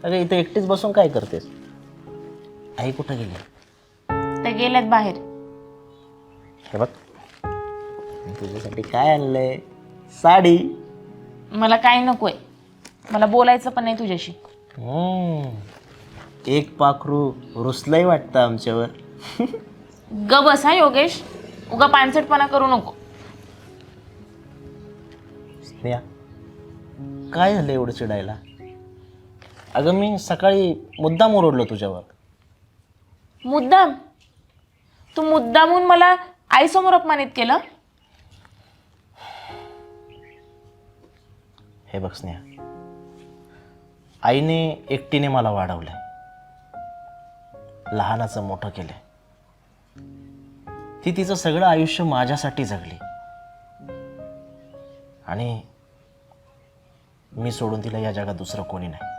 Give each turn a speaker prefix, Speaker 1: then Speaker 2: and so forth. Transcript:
Speaker 1: अगं इथे एकटीच बसून काय करतेस? आई कुठं गेली?
Speaker 2: ते गेल्यात बाहेर.
Speaker 1: हे बघ, मी तुझ्यासाठी काय आणलंय? साडी.
Speaker 2: मला काय नकोय, मला बोलायचं पण नाही तुझ्याशी.
Speaker 1: एक पाखरू रुसलंय वाटतं आमच्यावर.
Speaker 2: ग बस हा योगेश, उगा पानसटपणा करू नको.
Speaker 1: स्नेहा, काय झालं एवढं चिडायला? अगं मी सकाळी मुद्दाम ओरडलो तुझ्यावर.
Speaker 2: मुद्दाम? तू मुद्दामून मला आईसमोर अपमानित केलं?
Speaker 1: हे बघ स्नेहा, आईने एकटीने मला वाढवलंय, लहानाचं मोठं केलंय. ती तिचं सगळं आयुष्य माझ्यासाठी जगली आणि मी सोडून तिला या जगात दुसरं कोणी नाही.